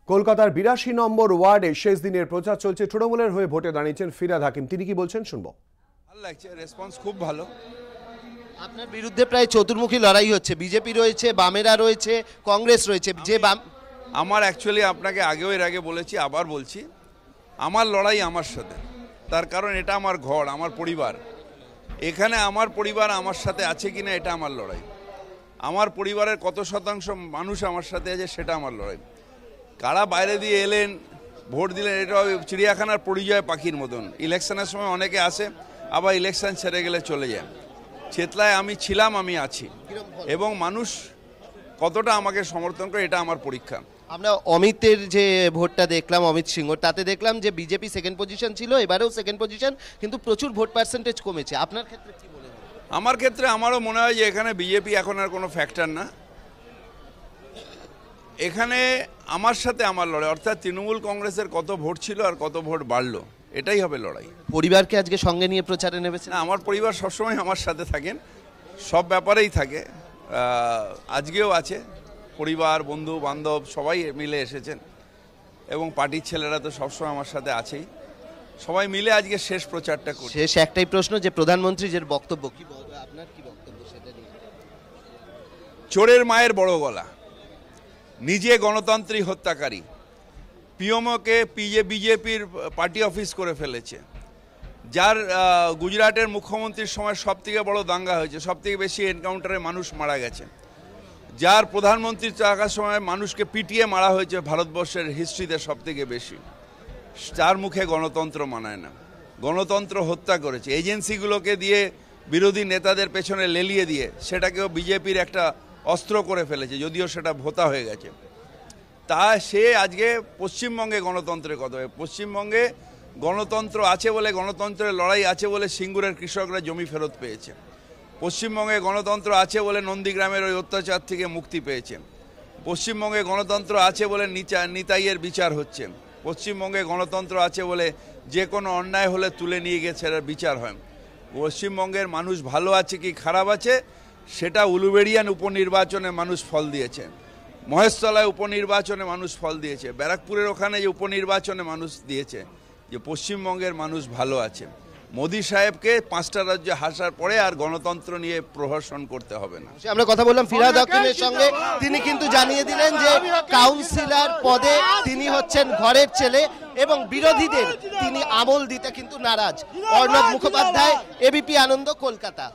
কলকাতার ৮২ নম্বর ওয়ার্ডে শেষ দিনের প্রচার চলছে। তৃণমূলের হয়ে ভোটে দাঁড়িয়েছেন ফিরহাদ হাকিম। তিনি কি বলছেন শুনবো। ভালো লাগছে, রেসপন্স খুব ভালো। আপনার বিরুদ্ধে প্রায় চতুর্মুখী লড়াই হচ্ছে, বিজেপি রয়েছে, বামেরা রয়েছে, কংগ্রেস রয়েছে। যে বাম আমার অ্যাকচুয়ালি আপনাকে আগেও এর আগে বলেছি, আবার বলছি, আমার লড়াই আমার সাথে। তার কারণ এটা আমার ঘর, আমার পরিবার। এখানে আমার পরিবার আমার সাথে আছে কিনা এটা আমার লড়াই। আমার পরিবারের কত শতাংশ মানুষ আমার সাথে আছে সেটা আমার লড়াই। কারা বাইরে দিয়ে এলেন, ভোট দিলেন, এটা চিড়িয়াখানার পরিযায় পাখির মতন। ইলেকশনের সময় অনেকে আসে, আবার ইলেকশন ছেড়ে গেলে চলে যায়। চেতলায় আমি ছিলাম, আমি আছি, এবং মানুষ কতটা আমাকে সমর্থন করে এটা আমার পরীক্ষা। আমরা অমিতের যে ভোটটা দেখলাম, অমিত সিংহ, তাতে দেখলাম যে বিজেপি সেকেন্ড পজিশন ছিল, এবারেও সেকেন্ড পজিশন, কিন্তু প্রচুর ভোট পার্সেন্টেজ কমেছে। আপনার ক্ষেত্রে কি মনে হয়? আমার ক্ষেত্রে আমারও মনে হয় যে এখানে বিজেপি এখন আর কোনো ফ্যাক্টর না। এখানে আমার সাথে আমার লড়াই, অর্থাৎ তৃণমূল কংগ্রেসের কত ভোট ছিল আর কত ভোট বাড়লো, এটাই হবে লড়াই। পরিবারকে আজকে সঙ্গে নিয়ে প্রচারে নেমেছে না, আমার পরিবার সবসময় আমার সাথে থাকেন, সব ব্যাপারেই থাকে। আজকেও আছে, পরিবার, বন্ধু বান্ধব সবাই মিলে এসেছেন, এবং পার্টির ছেলেরা তো সবসময় আমার সাথে আছেই। সবাই মিলে আজকে শেষ প্রচারটা করি। শেষ একটাই প্রশ্ন, যে প্রধানমন্ত্রী যে বক্তব্য, কি আপনার কি বক্তব্য সেটা নিয়ে? চোরের মায়ের বড় গলা, নিজে গণতান্ত্রিক হত্যাকারী, পিএমওকে বিজেপির পার্টি অফিস করে ফেলেছে, যার গুজরাটের মুখ্যমন্ত্রীর সময় সবথেকে বড় দাঙ্গা হয়েছে, সবথেকে বেশি এনকাউন্টারে মানুষ মারা গেছে, যার প্রধানমন্ত্রী থাকার সময় মানুষকে পিটিয়ে মারা হয়েছে ভারতবর্ষের হিস্ট্রিতে সবথেকে বেশি, যার মুখে গণতন্ত্র মানায় না, গণতন্ত্র হত্যা করেছে, এজেন্সিগুলোকে দিয়ে বিরোধী নেতাদের পেছনে লেলিয়ে দিয়ে সেটাকেও বিজেপির একটা অস্ত্র করে ফেলেছে, যদিও সেটা ভোতা হয়ে গেছে। তা সে আজকে পশ্চিমবঙ্গে গণতন্ত্রের কথা, পশ্চিমবঙ্গে গণতন্ত্র আছে বলে, গণতন্ত্রের লড়াই আছে বলে সিঙ্গুরের কৃষকরা জমি ফেরত পেয়েছে, পশ্চিমবঙ্গে গণতন্ত্র আছে বলে নন্দীগ্রামের ওই অত্যাচার থেকে মুক্তি পেয়েছে, পশ্চিমবঙ্গে গণতন্ত্র আছে বলে নিতাইয়ের বিচার হচ্ছে, পশ্চিমবঙ্গে গণতন্ত্র আছে বলে যে কোনো অন্যায় হলে তুলে নিয়ে গিয়ে সেটার বিচার হয়। পশ্চিমবঙ্গের মানুষ ভালো আছে কি খারাপ আছে সেটা উলুবেড়িয়ান উপনির্বাচনে মানুষ ফল দিয়েছে, মহেশতলায় উপনির্বাচনে মানুষ ফল দিয়েছে, ব্যারাকপুরের ওখানে যে উপনির্বাচনে মানুষ দিয়েছে যে পশ্চিমবঙ্গের মানুষ ভালো আছে। মোদি সাহেবকে 5টা রাজ্যে হাসার পরে আর গণতন্ত্র নিয়ে প্রহসন করতে হবে না। আমরা কথা বললাম ফিরহাদ হাকিমের সঙ্গে, তিনি কিন্তু জানিয়ে দিলেন যে কাউন্সিলর পদে তিনি হচ্ছেন ঘরের ছেলে, এবং বিরোধীদের তিনি আমল দিতে কিন্তু নারাজ। অর্ণব মুখোপাধ্যায়, এবিপি আনন্দ, কলকাতা।